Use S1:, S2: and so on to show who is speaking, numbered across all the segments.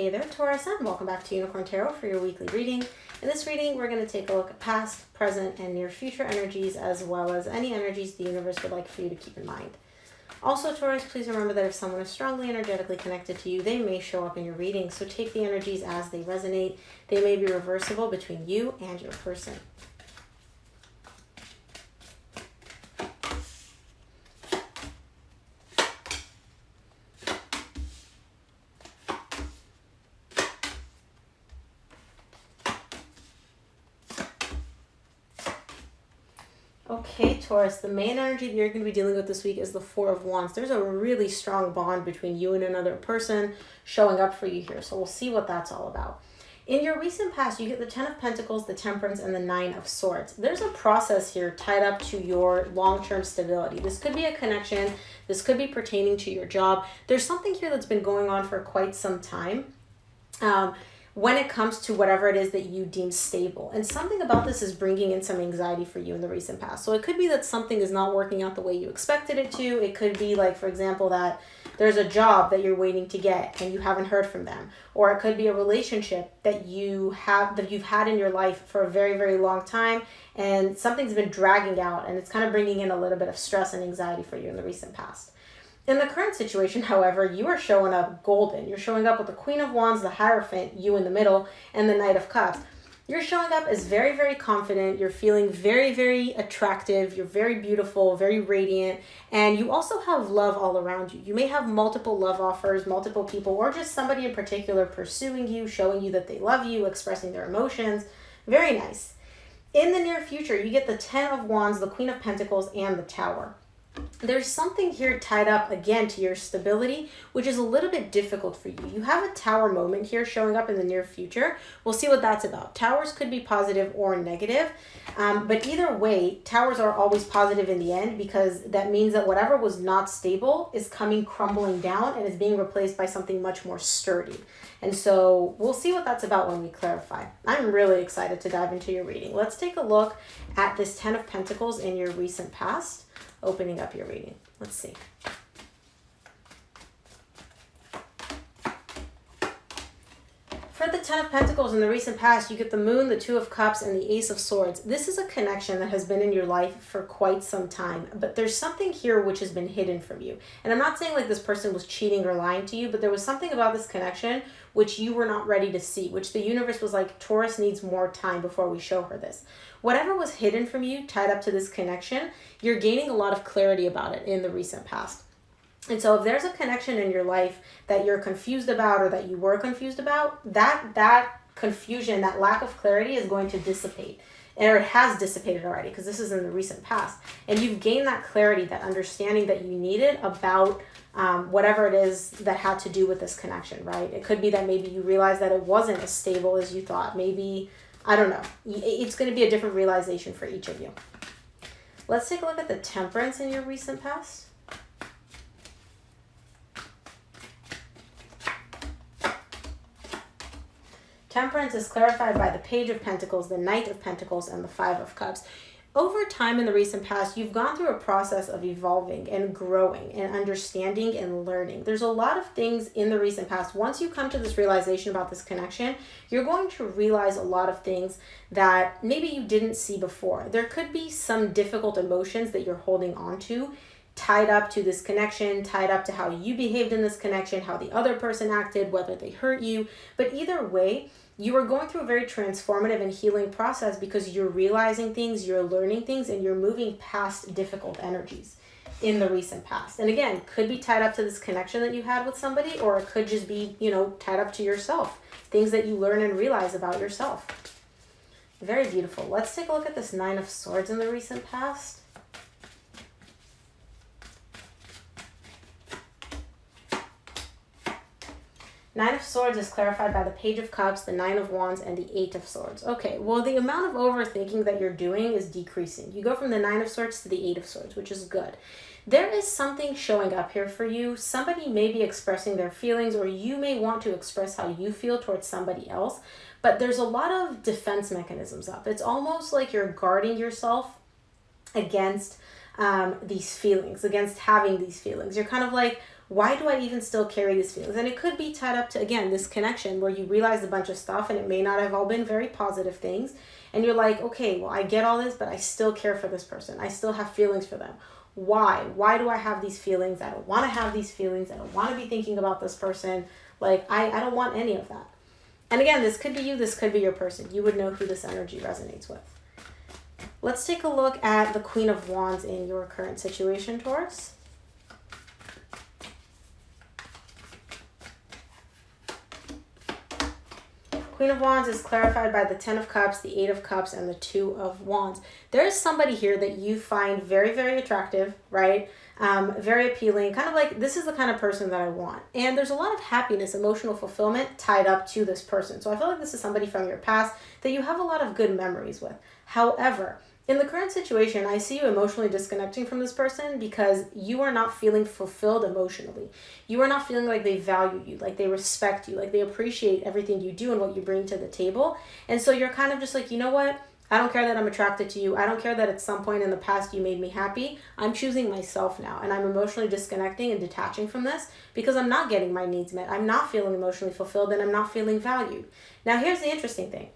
S1: Hey there, Taurus, and welcome back to Unicorn Tarot for your weekly reading. In this reading, we're going to take a look at past, present, and near future energies, as well as any energies the universe would like for you to keep in mind. Also, Taurus, please remember that if someone is strongly energetically connected to you, they may show up in your reading, so take the energies as they resonate. They may be reversible between you and your person. Okay, Taurus, the main energy that you're going to be dealing with this week is the Four of Wands. There's a really strong bond between you and another person showing up for you here, so we'll see what that's all about. In your recent past, you get the Ten of Pentacles, the Temperance, and the Nine of Swords. There's a process here tied up to your long-term stability. This could be a connection. This could be pertaining to your job. There's something here that's been going on for quite some time. When it comes to whatever it is that you deem stable. And something about this is bringing in some anxiety for you in the recent past. So it could be that something is not working out the way you expected it to. It could be like, for example, that there's a job that you're waiting to get and you haven't heard from them. Or it could be a relationship that you've had in your life for a very, very long time, and something's been dragging out and it's kind of bringing in a little bit of stress and anxiety for you in the recent past. In the current situation, however, you are showing up golden. You're showing up with the Queen of Wands, the Hierophant, you in the middle, and the Knight of Cups. You're showing up as very, very confident. You're feeling very, very attractive. You're very beautiful, very radiant. And you also have love all around you. You may have multiple love offers, multiple people, or just somebody in particular pursuing you, showing you that they love you, expressing their emotions. Very nice. In the near future, you get the Ten of Wands, the Queen of Pentacles, and the Tower. There's something here tied up again to your stability, which is a little bit difficult for you. You have a Tower moment here showing up in the near future. We'll see what that's about. Towers could be positive or negative, but either way, Towers are always positive in the end, because that means that whatever was not stable is coming crumbling down and is being replaced by something much more sturdy. And so we'll see what that's about when we clarify. I'm really excited to dive into your reading. Let's take a look at this Ten of Pentacles in your recent past, opening up your reading. Let's see. For the Ten of Pentacles in the recent past, you get the Moon, the Two of Cups, and the Ace of Swords. This is a connection that has been in your life for quite some time, but there's something here which has been hidden from you. And I'm not saying like this person was cheating or lying to you, but there was something about this connection which you were not ready to see, which the universe was like, Taurus needs more time before we show her this. Whatever was hidden from you, tied up to this connection, you're gaining a lot of clarity about it in the recent past. And so if there's a connection in your life that you're confused about, or that you were confused about, that confusion, that lack of clarity is going to dissipate. Or it has dissipated already, because this is in the recent past. And you've gained that clarity, that understanding that you needed about whatever it is that had to do with this connection, right? It could be that maybe you realized that it wasn't as stable as you thought. Maybe, I don't know. It's going to be a different realization for each of you. Let's take a look at the Temperance in your recent past. Temperance is clarified by the Page of Pentacles, the Knight of Pentacles, and the Five of Cups. Over time in the recent past, you've gone through a process of evolving and growing and understanding and learning. There's a lot of things in the recent past. Once you come to this realization about this connection, you're going to realize a lot of things that maybe you didn't see before. There could be some difficult emotions that you're holding on to, tied up to this connection, tied up to how you behaved in this connection, how the other person acted, whether they hurt you. But either way, you are going through a very transformative and healing process, because you're realizing things, you're learning things, and you're moving past difficult energies in the recent past. And again, could be tied up to this connection that you had with somebody, or it could just be, tied up to yourself, things that you learn and realize about yourself. Very beautiful. Let's take a look at this Nine of Swords in the recent past. Nine of Swords is clarified by the Page of Cups, the Nine of Wands, and the Eight of Swords. Okay, well, the amount of overthinking that you're doing is decreasing. You go from the Nine of Swords to the Eight of Swords, which is good. There is something showing up here for you. Somebody may be expressing their feelings, or you may want to express how you feel towards somebody else, but there's a lot of defense mechanisms up. It's almost like you're guarding yourself against these feelings, against having these feelings. You're kind of like, why do I even still carry these feelings? And it could be tied up to, again, this connection where you realize a bunch of stuff and it may not have all been very positive things. And you're like, okay, well, I get all this, but I still care for this person. I still have feelings for them. Why? Why do I have these feelings? I don't want to have these feelings. I don't want to be thinking about this person. Like, I don't want any of that. And again, this could be you. This could be your person. You would know who this energy resonates with. Let's take a look at the Queen of Wands in your current situation, Taurus. Queen of Wands is clarified by the Ten of Cups, the Eight of Cups, and the Two of Wands. There is somebody here that you find very, very attractive, right? Very appealing, kind of like, this is the kind of person that I want. And there's a lot of happiness, emotional fulfillment tied up to this person. So I feel like this is somebody from your past that you have a lot of good memories with. However, in the current situation, I see you emotionally disconnecting from this person because you are not feeling fulfilled emotionally. You are not feeling like they value you, like they respect you, like they appreciate everything you do and what you bring to the table. And so you're kind of just like, you know what? I don't care that I'm attracted to you. I don't care that at some point in the past you made me happy. I'm choosing myself now, and I'm emotionally disconnecting and detaching from this because I'm not getting my needs met. I'm not feeling emotionally fulfilled, and I'm not feeling valued. Now, here's the interesting thing.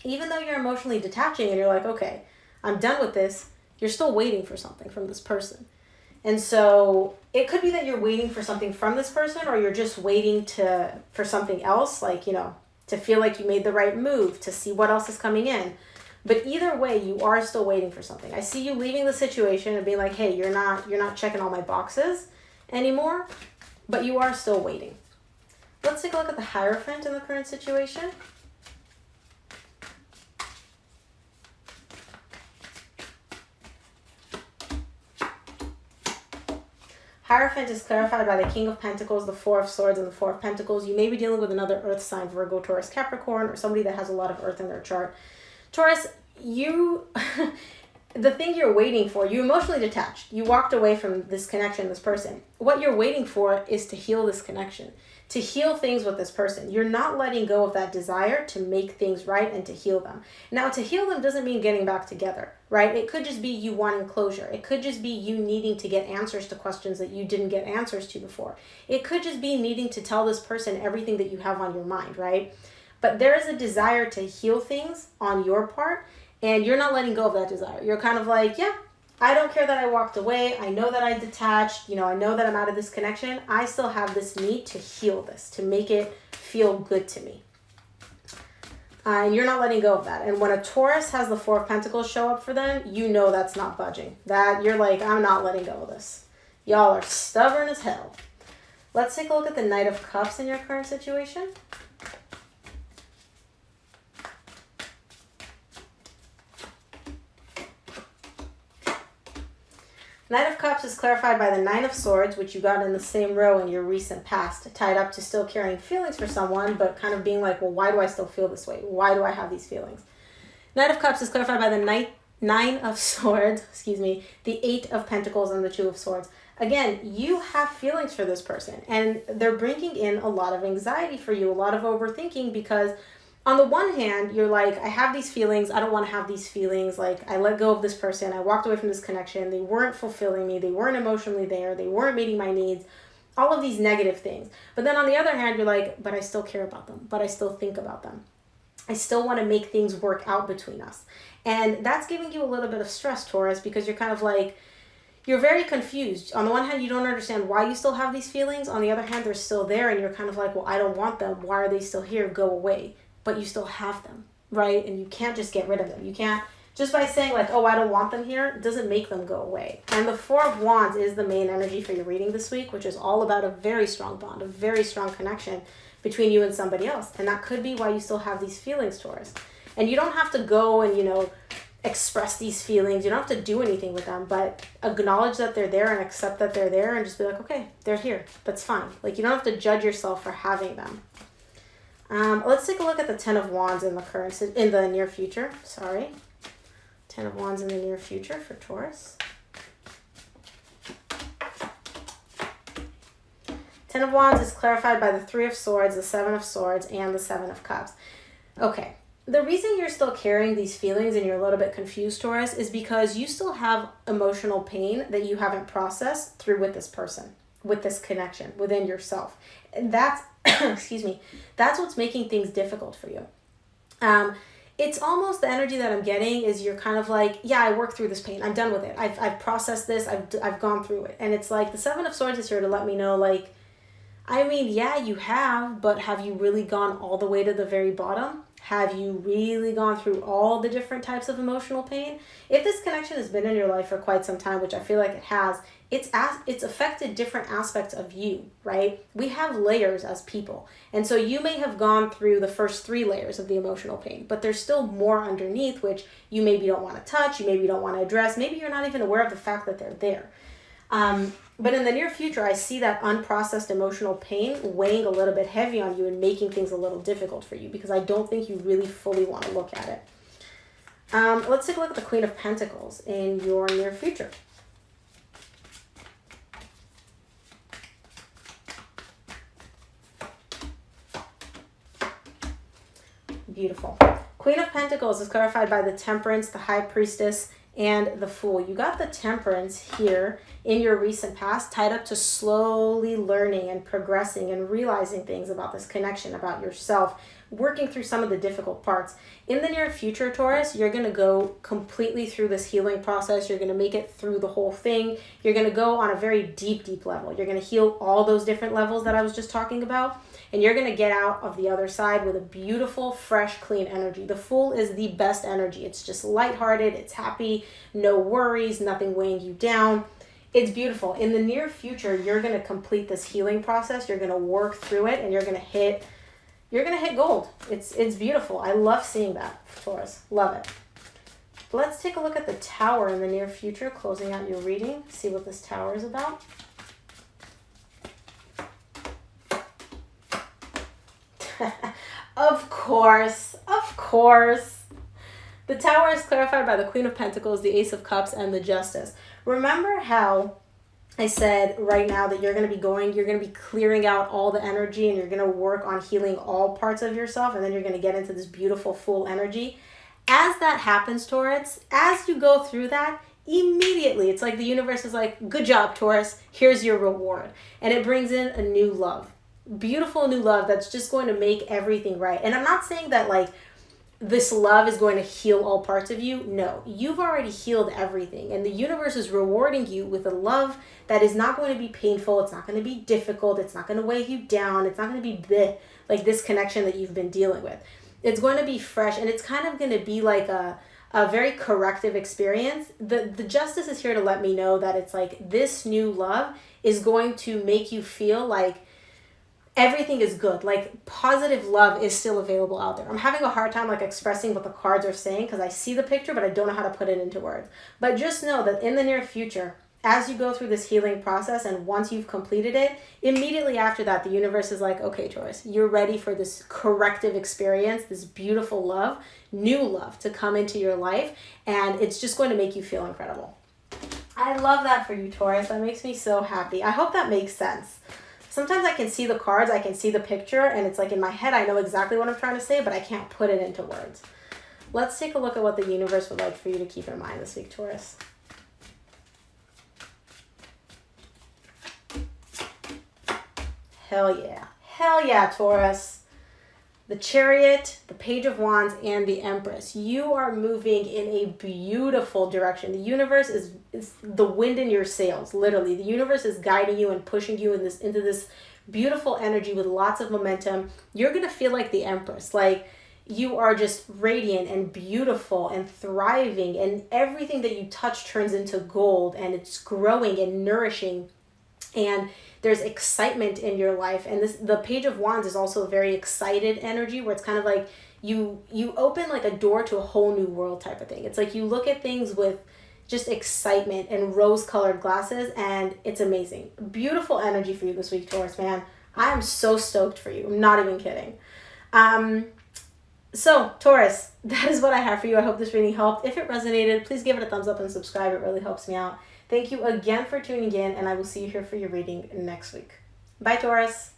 S1: Even though you're emotionally detaching and you're like, okay, I'm done with this, you're still waiting for something from this person. And so it could be that you're waiting for something from this person, or you're just waiting for something else, like, to feel like you made the right move, to see what else is coming in. But either way, you are still waiting for something. I see you leaving the situation and being like, hey, you're not checking all my boxes anymore, but you are still waiting. Let's take a look at the Hierophant in the current situation. Hierophant is clarified by the King of Pentacles, the Four of Swords, and the Four of Pentacles. You may be dealing with another earth sign, Virgo, Taurus, Capricorn, or somebody that has a lot of earth in their chart. Taurus, the thing you're waiting for, you emotionally detached. You walked away from this connection, this person. What you're waiting for is to heal this connection, to heal things with this person. You're not letting go of that desire to make things right and to heal them. Now, to heal them doesn't mean getting back together, right? It could just be you wanting closure. It could just be you needing to get answers to questions that you didn't get answers to before. It could just be needing to tell this person everything that you have on your mind, right? But there is a desire to heal things on your part, and you're not letting go of that desire. You're kind of like, yeah, I don't care that I walked away. I know that I detached. I know that I'm out of this connection. I still have this need to heal this, to make it feel good to me. And you're not letting go of that. And when a Taurus has the Four of Pentacles show up for them, you know that's not budging. That you're like, I'm not letting go of this. Y'all are stubborn as hell. Let's take a look at the Knight of Cups in your current situation. Knight of Cups is clarified by the Nine of Swords, which you got in the same row in your recent past, tied up to still carrying feelings for someone, but kind of being like, well, why do I still feel this way? Why do I have these feelings? Knight of Cups is clarified by the Nine of Swords, the Eight of Pentacles, and the Two of Swords. Again, you have feelings for this person, and they're bringing in a lot of anxiety for you, a lot of overthinking, because on the one hand, you're like, I have these feelings. I don't want to have these feelings. Like, I let go of this person. I walked away from this connection. They weren't fulfilling me. They weren't emotionally there. They weren't meeting my needs. All of these negative things. But then on the other hand, you're like, but I still care about them. But I still think about them. I still want to make things work out between us. And that's giving you a little bit of stress, Taurus, because you're kind of like, you're very confused. On the one hand, you don't understand why you still have these feelings. On the other hand, they're still there. And you're kind of like, well, I don't want them. Why are they still here? Go away. But you still have them, right? And you can't just get rid of them. You can't, just by saying like, oh, I don't want them here, doesn't make them go away. And the Four of Wands is the main energy for your reading this week, which is all about a very strong bond, a very strong connection between you and somebody else. And that could be why you still have these feelings, Taurus. And you don't have to go and, express these feelings. You don't have to do anything with them, but acknowledge that they're there and accept that they're there and just be like, okay, they're here. That's fine. Like, you don't have to judge yourself for having them. Let's take a look at the Ten of Wands in the near future. Ten of Wands in the near future for Taurus. Ten of Wands is clarified by the Three of Swords, the Seven of Swords, and the Seven of Cups. Okay, the reason you're still carrying these feelings and you're a little bit confused, Taurus, is because you still have emotional pain that you haven't processed through with this person, with this connection within yourself. And that's, excuse me, that's what's making things difficult for you. It's almost the energy that I'm getting is you're kind of like, yeah, I worked through this pain. I'm done with it. I've processed this. I've gone through it. And it's like the Seven of Swords is here to let me know, like, I mean, yeah, you have, but have you really gone all the way to the very bottom? Have you really gone through all the different types of emotional pain? If this connection has been in your life for quite some time, which I feel like it has, it's affected different aspects of you, right? We have layers as people. And so you may have gone through the first 3 layers of the emotional pain, but there's still more underneath, which you maybe don't want to touch, you maybe don't want to address, maybe you're not even aware of the fact that they're there. But in the near future, I see that unprocessed emotional pain weighing a little bit heavy on you and making things a little difficult for you because I don't think you really fully want to look at it. Let's take a look at the Queen of Pentacles in your near future. Beautiful. Queen of Pentacles is clarified by the Temperance, the High Priestess, and the Fool. You got the Temperance here in your recent past tied up to slowly learning and progressing and realizing things about this connection, about yourself, working through some of the difficult parts. In the near future, Taurus, you're going to go completely through this healing process. You're going to make it through the whole thing. You're going to go on a very deep, deep level. You're going to heal all those different levels that I was just talking about. And you're going to get out of the other side with a beautiful, fresh, clean energy. The Fool is the best energy. It's just lighthearted. It's happy. No worries. Nothing weighing you down. It's beautiful. In the near future, you're going to complete this healing process. You're going to work through it and you're going to hit gold. It's beautiful. I love seeing that, Taurus. Love it. Let's take a look at the Tower in the near future, closing out your reading. See what this Tower is about. Of course. The Tower is clarified by the Queen of Pentacles, the Ace of Cups, and the Justice. Remember how I said right now that you're going to be clearing out all the energy and you're going to work on healing all parts of yourself, and then you're going to get into this beautiful Fool energy. As that happens, Taurus, as you go through that, immediately it's like the universe is like, good job, Taurus, here's your reward. And it brings in a new love. Beautiful new love that's just going to make everything right. And I'm not saying that like this love is going to heal all parts of you. No, you've already healed everything. And the universe is rewarding you with a love that is not going to be painful. It's not going to be difficult. It's not going to weigh you down. It's not going to be like this connection that you've been dealing with. It's going to be fresh, and it's kind of going to be like a very corrective experience. The Justice is here to let me know that it's like this new love is going to make you feel like everything is good. Like positive love is still available out there. I'm having a hard time like expressing what the cards are saying because I see the picture, but I don't know how to put it into words. But just know that in the near future, as you go through this healing process and once you've completed it, immediately after that, the universe is like, okay, Taurus, you're ready for this corrective experience, this beautiful love, new love to come into your life. And it's just going to make you feel incredible. I love that for you, Taurus. That makes me so happy. I hope that makes sense. Sometimes I can see the cards, I can see the picture, and it's like in my head, I know exactly what I'm trying to say, but I can't put it into words. Let's take a look at what the universe would like for you to keep in mind this week, Taurus. Hell yeah. Hell yeah, Taurus. The Chariot, the Page of Wands, and the Empress. You are moving in a beautiful direction. The universe is the wind in your sails, literally. The universe is guiding you and pushing you into this beautiful energy with lots of momentum. You're going to feel like the Empress. Like you are just radiant and beautiful and thriving, and everything that you touch turns into gold, and it's growing and nourishing. And there's excitement in your life. And the Page of Wands is also a very excited energy where it's kind of like you open like a door to a whole new world type of thing. It's like you look at things with just excitement and rose-colored glasses, and it's amazing. Beautiful energy for you this week, Taurus, man. I am so stoked for you. I'm not even kidding. So, Taurus, that is what I have for you. I hope this reading helped. If it resonated, please give it a thumbs up and subscribe. It really helps me out. Thank you again for tuning in, and I will see you here for your reading next week. Bye, Taurus.